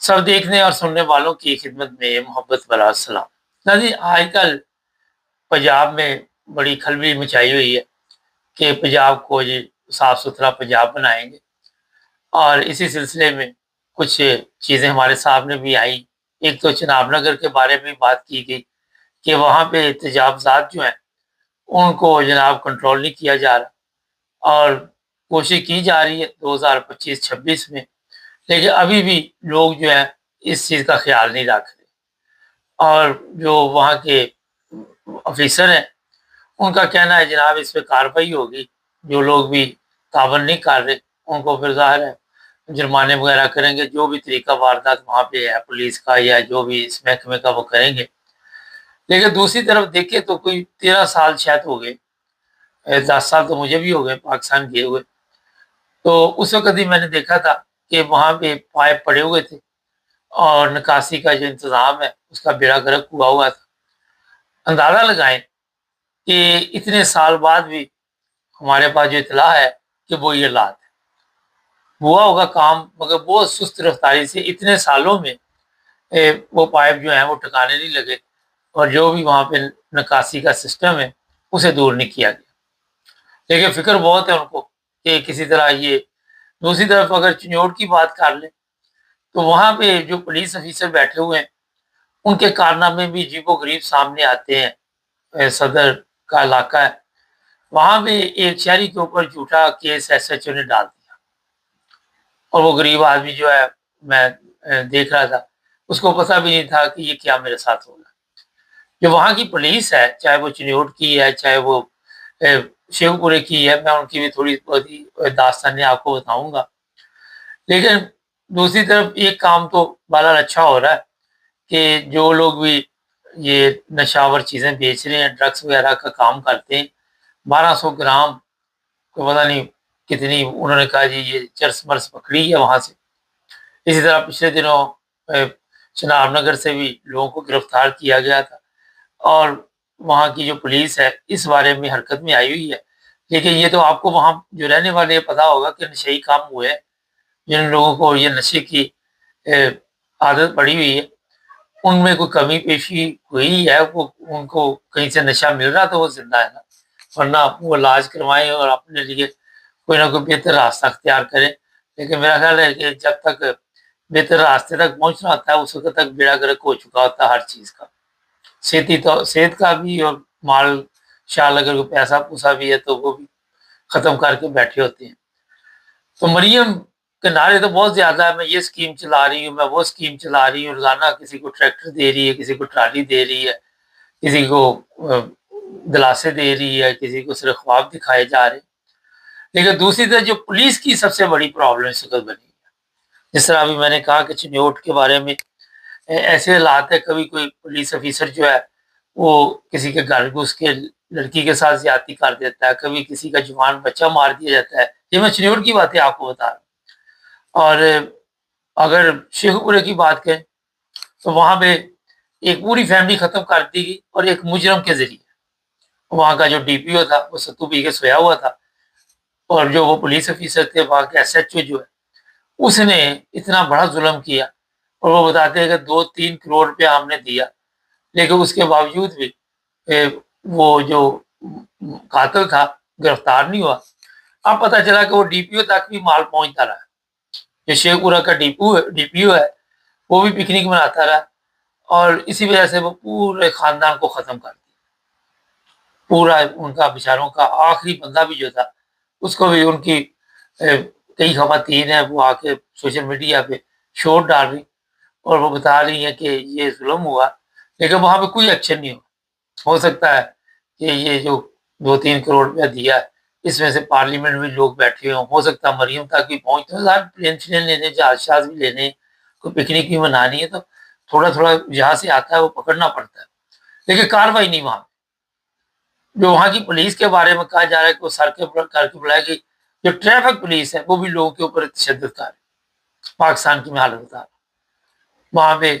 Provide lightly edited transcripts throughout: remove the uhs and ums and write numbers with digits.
سب دیکھنے اور سننے والوں کی خدمت میں محبت بھرا السلام۔ ناظرین، آج کل پنجاب میں بڑی کھلبلی مچائی ہوئی ہے کہ پنجاب کو یہ صاف ستھرا پنجاب بنائیں گے، اور اسی سلسلے میں کچھ چیزیں ہمارے سامنے بھی آئیں۔ ایک تو چناب نگر کے بارے میں بات کی گئی کہ وہاں پہ تجاوزات جو ہیں ان کو جناب کنٹرول نہیں کیا جا رہا، اور کوشش کی جا رہی ہے 2025-26 میں، لیکن ابھی بھی لوگ جو ہیں اس چیز کا خیال نہیں رکھ رہے، اور جو وہاں کے آفیسر ہیں ان کا کہنا ہے جناب اس پہ کارروائی ہوگی، جو لوگ بھی تعاون نہیں کر رہے ان کو پھر ظاہر ہے جرمانے وغیرہ کریں گے، جو بھی طریقہ واردات وہاں پہ ہے پولیس کا یا جو بھی اس محکمے کا وہ کریں گے۔ لیکن دوسری طرف دیکھیں تو کوئی 13 سال شاید ہو گئے، 10 سال تو مجھے بھی ہو گئے پاکستان گئے ہوئے، تو اس وقت ہی میں نے دیکھا تھا کہ وہاں پہ پائپ پڑے ہوئے تھے اور نکاسی کا جو انتظام ہے اس کا بیڑا غرق ہوا تھا۔ اندازہ لگائیں کہ اتنے سال بعد بھی ہمارے پاس جو اطلاع ہے کہ وہ یہ حالات ہے، ہوا ہوگا کام مگر بہت سست رفتاری سے اتنے سالوں میں وہ پائپ جو ہیں وہ ٹکانے نہیں لگے، اور جو بھی وہاں پہ نکاسی کا سسٹم ہے اسے دور نہیں کیا گیا۔ لیکن فکر بہت ہے ان کو کہ کسی طرح یہ۔ دوسری طرف اگر چنیوٹ کی بات کر لیں تو وہاں پہ جو پولیس افیسر بیٹھے ہوئے ہیں ان کے کارنامے بھی عجیب و غریب سامنے آتے ہیں۔ صدر کا علاقہ ہے، وہاں پہ ایک شہری کے اوپر جھوٹا کیس ایس ایچ او نے ڈال دیا، اور وہ غریب آدمی جو ہے، میں دیکھ رہا تھا، اس کو پتہ بھی نہیں تھا کہ یہ کیا میرے ساتھ ہوگا۔ جو وہاں کی پولیس ہے، چاہے وہ چنیوٹ کی ہے چاہے وہ شیو پورے کی ہے، میں ان کی بھی تھوڑی بہت داستانیں آپ کو بتاؤں گا، لیکن دوسری طرف ایک کام تو بہرحال اچھا ہو رہا ہے کہ جو لوگ بھی یہ نشاور چیزیں بیچ رہے ہیں، ڈرگس وغیرہ کا کام کرتے ہیں، 1200 گرام کو پتہ نہیں کتنی انہوں نے کہا جی یہ چرس مرس پکڑی ہے وہاں سے۔ اسی طرح پچھلے دنوں چناب نگر سے بھی لوگوں کو گرفتار کیا گیا تھا، اور وہاں کی جو پولیس ہے اس بارے میں حرکت میں آئی ہوئی ہے۔ لیکن یہ تو آپ کو وہاں جو رہنے والے پتہ ہوگا کہ نشئی کام ہوئے ہیں، جن لوگوں کو یہ نشے کی عادت پڑی ہوئی ہے ان میں کوئی کمی پیشی ہوئی ہے، وہ ان کو کہیں سے نشہ مل رہا تو وہ زندہ ہے نا، ورنہ وہ علاج کروائیں اور اپنے لیے کوئی نہ کوئی بہتر راستہ اختیار کریں۔ لیکن میرا خیال ہے کہ جب تک بہتر راستے تک پہنچنا ہوتا ہے اس وقت تک بیڑا غرق ہو چکا ہوتا ہے ہر چیز کا، صحت کا بھی، اور مال شال اگر کوئی پیسہ پوسا بھی ہے تو وہ بھی ختم کر کے بیٹھے ہوتے ہیں۔ تو مریم کے نعرے تو بہت زیادہ ہے، میں یہ اسکیم چلا رہی ہوں، میں وہ اسکیم چلا رہی ہوں، روزانہ کسی کو ٹریکٹر دے رہی ہے، کسی کو ٹرالی دے رہی ہے، کسی کو دلاسے دے رہی ہے، کسی کو صرف خواب دکھائے جا رہے ہیں۔ لیکن دوسری طرف جو پولیس کی سب سے بڑی پرابلم اس وقت بنی ہے، جس طرح ابھی میں نے کہا کہ چنیوٹ کے بارے میں ایسے حالات ہے، کبھی کوئی پولیس افیسر جو ہے وہ کسی کے گھر گھس کے لڑکی کے ساتھ زیادتی کر دیتا ہے، کبھی کسی کا جوان بچہ مار دیا جاتا ہے۔ یہ میں چنیوٹ کی باتیں آپ کو بتا رہا ہوں۔ اور اگر شیخو پورے کی بات کریں تو وہاں پہ ایک پوری فیملی ختم کر دی گئی، اور ایک مجرم کے ذریعے۔ وہاں کا جو ڈی پی او تھا وہ ستو پی کے سویا ہوا تھا، اور جو وہ پولیس افیسر تھے وہاں کے ایس ایچ او جو ہے اس نے اتنا بڑا ظلم کیا، اور وہ بتاتے ہیں کہ 2-3 کروڑ روپیہ ہم نے دیا، لیکن اس کے باوجود بھی وہ جو قاتل تھا گرفتار نہیں ہوا۔ اب پتہ چلا کہ وہ ڈی پی او تک بھی مال پہنچتا رہا، جو شیخ پورہ کا ڈی پی او ہے وہ بھی پکنک مناتا رہا، اور اسی وجہ سے وہ پورے خاندان کو ختم کر دیا۔ پورا ان کا بیچاروں کا آخری بندہ بھی جو تھا اس کو بھی، ان کی کئی خواتین ہیں وہ آ کے سوشل میڈیا پہ شور ڈال رہی اور وہ بتا رہی ہیں کہ یہ ظلم ہوا، لیکن وہاں پہ کوئی ایکشن نہیں ہو سکتا ہے کہ یہ جو 2-3 کروڑ روپیہ دیا ہے اس میں سے پارلیمنٹ میں لوگ بیٹھے ہو سکتا ہے مریم تک بھی پہنچتے ہیں، پلین شلین لینے، جہاز شاز بھی لینے، کوئی پکنک بھی منانی ہے تو تھوڑا تھوڑا جہاں سے آتا ہے وہ پکڑنا پڑتا ہے، لیکن کاروائی نہیں وہاں۔ جو وہاں کی پولیس کے بارے میں کہا جا رہا ہے کہ وہ سر کے کر کے بلائے گئی، جو ٹریفک پولیس ہے وہ بھی لوگوں کے اوپر تشدد کر رہی ہے۔ پاکستان کی میں حالت بتا رہا ہوں، وہاں پہ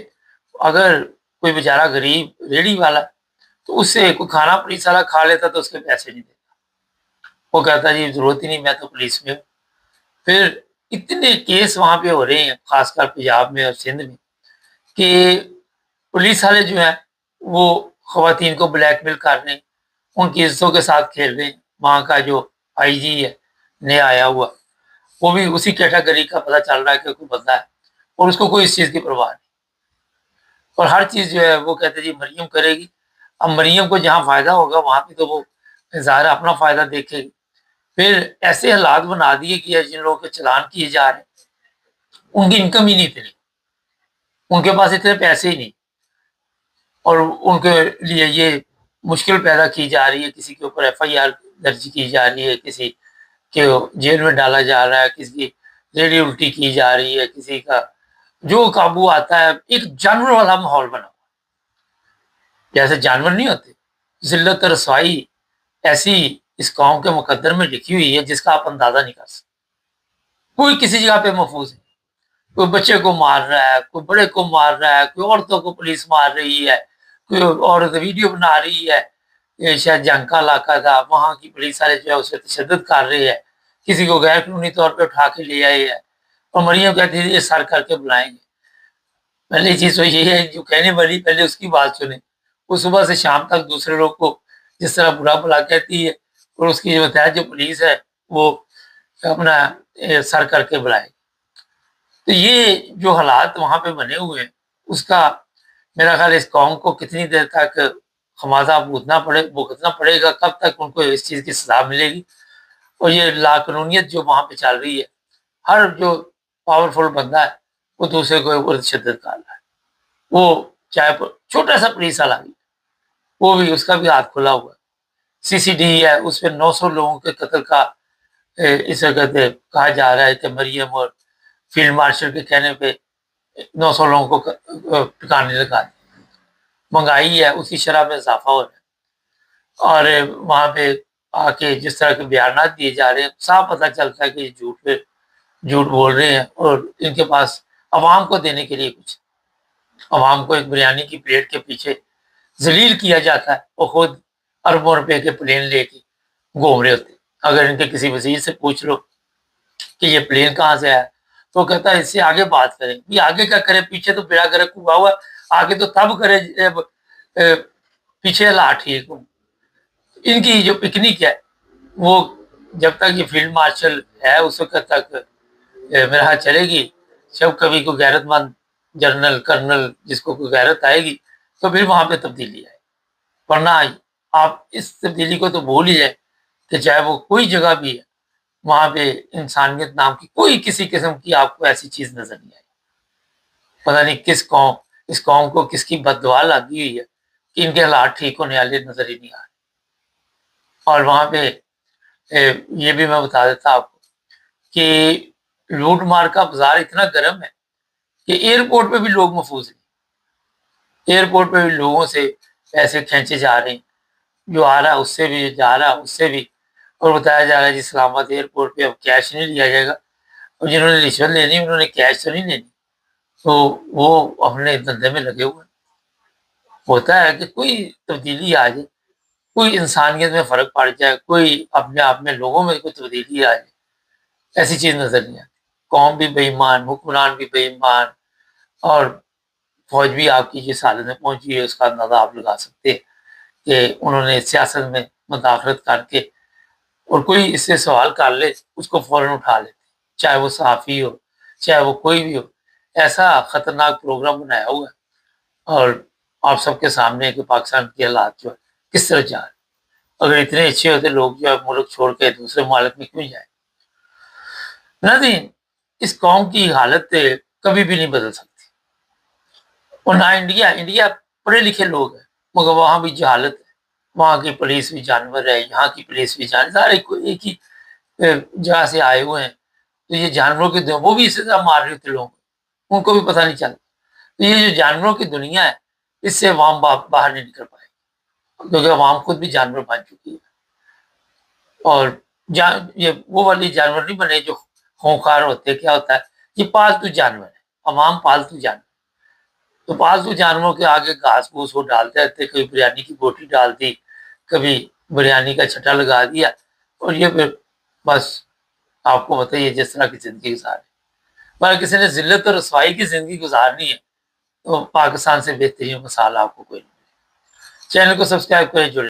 اگر کوئی بیچارہ غریب ریڑھی والا تو اس سے کوئی کھانا پولیس والا کھا لیتا تو اس کے پیسے نہیں دیتا، وہ کہتا جی ضرورت ہی نہیں، میں تو پولیس میں ہوں۔ پھر اتنے کیس وہاں پہ ہو رہے ہیں خاص کر پنجاب میں اور سندھ میں کہ پولیس والے جو ہیں وہ خواتین کو بلیک میل کر رہے ہیں، ان کی عزتوں کے ساتھ کھیل رہے ہیں۔ وہاں کا جو آئی جی ہے نیا آیا ہوا، وہ بھی اسی کیٹاگری کا پتہ چل رہا ہے کہ کوئی بندہ ہے اور اس کو کوئی اس چیز کی پرواہ نہیں، اور ہر چیز جو ہے وہ کہتے جی مریم کرے گی۔ اب مریم کو جہاں فائدہ ہوگا وہاں پہ تو وہ ظاہر اپنا فائدہ دیکھے گی۔ پھر ایسے حالات بنا دیے کہ جن لوگوں کے چلان کیے جا رہے ہیں ان کی انکم ہی نہیں اتنی، ان کے پاس اتنے پیسے ہی نہیں، اور ان کے لیے یہ مشکل پیدا کی جا رہی ہے، کسی کے اوپر ایف آئی آر درج کی جا رہی ہے، کسی کے جیل میں ڈالا جا رہا ہے، کسی کی ریڑھی الٹی کی جا رہی ہے، کسی کا جو قابو آتا ہے۔ ایک جانور والا ماحول بنا ہوا، جیسے جانور نہیں ہوتے۔ ذلت اور رسوائی ایسی اس قوم کے مقدر میں لکھی ہوئی ہے جس کا آپ اندازہ نہیں کر سکتے۔ کوئی کسی جگہ پہ محفوظ ہے، کوئی بچے کو مار رہا ہے، کوئی بڑے کو مار رہا ہے، کوئی عورتوں کو پولیس مار رہی ہے، کوئی عورت ویڈیو بنا رہی ہے۔ یہ شاید جنگ کا علاقہ تھا، وہاں کی پولیس والے جو ہے اس پہ تشدد کر رہے ہیں، کسی کو غیر قانونی طور پہ اٹھا کے لے آئے ہے، اور مریم کہتی ہے یہ سر کر کے بلائیں گے۔ پہلی چیز تو یہ ہے جو کہنے والی پہلے اس کی بات سنیں، وہ صبح سے شام تک دوسرے لوگ کو جس طرح برا بھلا کہتی ہے، اور اس کی جو متحد جو پولیس ہے وہ اپنا سر کر کے بلائے۔ تو یہ جو حالات وہاں پہ بنے ہوئے ہیں اس کا میرا خیال اس قوم کو کتنی دیر تک خمیازہ بھگتنا پڑے گا، کب تک ان کو اس چیز کی سزا ملے گی۔ اور یہ لا قانونیت جو وہاں پہ چل رہی ہے، ہر جو پاورفل بندہ ہے وہ دوسرے کو اوپر تشدد کر رہا ہے، وہ چاہے چھوٹا سا پولیس والا بھی، وہ بھی اس کا بھی ہاتھ کھلا ہوا ہے۔ سی سی ڈی ہے، اس پہ 900 لوگوں کے قتل کا اس وقت کہا جا رہا ہے کہ مریم اور فیلڈ مارشل کے کہنے پہ 900 لوگوں کو ٹکانے لگا دی۔ مہنگائی ہے، اسی شرح میں اضافہ ہو رہا ہے، اور وہاں پہ آ کے جس طرح کے بیانات دیے جا رہے ہیں صاف پتہ چلتا ہے کہ یہ جھوٹ بول رہے ہیں، اور ان کے پاس عوام کو دینے کے لیے کچھ، عوام کو ایک بریانی کی پلیٹ کے پیچھے ذلیل کیا جاتا ہے، اور خود اربوں روپے کے پلین لے کے گھوم رہے ہوتے ہیں۔ اگر ان کے کسی وزیر سے پوچھ لو کہ یہ پلین کہاں سے آیا تو کہتا ہے اس سے آگے بات کریں۔ یہ آگے کیا کرے، پیچھے تو بیڑا گرک ہوا ہوا، آگے تو تب کرے جب پیچھے لا ٹھیک ہوں۔ ان کی جو پکنک ہے وہ جب تک یہ فیلڈ مارشل ہے اس وقت تک میرا خیال چلے گی، جب کبھی کوئی غیرت مند جنرل کرنل جس کو کوئی غیرت آئے گی تو پھر وہاں پہ تبدیلی آئے، ورنہ آپ اس تبدیلی کو تو بھول ہی جائیں کہ چاہے وہ کوئی جگہ بھی ہے وہاں پہ انسانیت نام کی کوئی کسی قسم کی آپ کو ایسی چیز نظر نہیں آئی۔ پتہ نہیں کس قوم، اس قوم کو کس کی بد دعا لگی ہوئی ہے کہ ان کے حالات ٹھیک ہونے والے نظر ہی نہیں آ رہے۔ اور وہاں پہ یہ بھی میں بتا دیتا آپ کو کہ لوٹ مار کا بازار اتنا گرم ہے کہ ایئرپورٹ پہ بھی لوگ محفوظ نہیں، ایئرپورٹ پہ بھی لوگوں سے پیسے کھینچے جا رہے ہیں، جو آ رہا ہے اس سے بھی، جا رہا ہے اس سے بھی، اور بتایا جا رہا ہے جی سلامت ایئرپورٹ پہ اب کیش نہیں لیا جائے گا، اور جنہوں نے رشوت لینی انہوں نے کیش تو نہیں لینی، تو وہ اپنے دھندے میں لگے ہوئے۔ ہوتا ہے کہ کوئی تبدیلی آ جائے، کوئی انسانیت میں فرق پڑ جائے، کوئی اپنے آپ میں لوگوں میں کوئی تبدیلی آ جائے، ایسی چیز نظر نہیں آتی۔ قوم بھی بے ایمان، حکمران بھی بے ایمان، اور فوج بھی آپ کی جس حالت میں پہنچی ہے اس کا اندازہ آپ لگا سکتے ہیں کہ انہوں نے سیاست میں مداخلت کر کے، اور کوئی اس سے سوال کر لے اس کو فوراً اٹھا لیتے، چاہے وہ صحافی ہو چاہے وہ کوئی بھی ہو۔ ایسا خطرناک پروگرام بنایا ہوا ہے، اور آپ سب کے سامنے ہے کہ پاکستان کے حالات جو ہے کس طرح جا رہے ہیں۔ اگر اتنے اچھے ہوتے لوگ جو ہے ملک چھوڑ کے دوسرے ممالک میں کیوں جائیں؟ نہیں، اس قوم کی حالت کبھی بھی نہیں بدل سکتی، اور نہ انڈیا پڑھے لکھے لوگ ہیں مگر وہاں بھی جہالت ہے، وہاں کی پولیس بھی جانور ہے، یہاں کی پولیس بھی جانور، سارے ایک ہی جگہ سے آئے ہوئے ہیں، تو یہ جانوروں کی وہ بھی اسی طرح مار رہے ہوتے لوگ، ان کو بھی پتہ نہیں چلتا۔ تو یہ جو جانوروں کی دنیا ہے اس سے عوام باہر نہیں نکل پائے، کیونکہ عوام خود بھی جانور بن چکی ہے، اور یہ وہ والی جانور نہیں بنے جو خونخوار ہوتے، کیا ہوتا ہے یہ پالتو جانور ہے، عوام پالتو جانور، تو پالتو جانوروں کے آگے گھاس پھوس وہ ڈالتے رہتے، کبھی بریانی کی بوٹی ڈال دی، کبھی بریانی کا چھٹا لگا دیا، اور یہ پھر بس آپ کو بتائیے جس طرح کی زندگی گزارے، پر کسی نے ذلت اور رسوائی کی زندگی گزارنی ہے تو پاکستان سے بہترین مثال آپ کو کوئی نہیں۔ چینل کو سبسکرائب کریں، جڑیں۔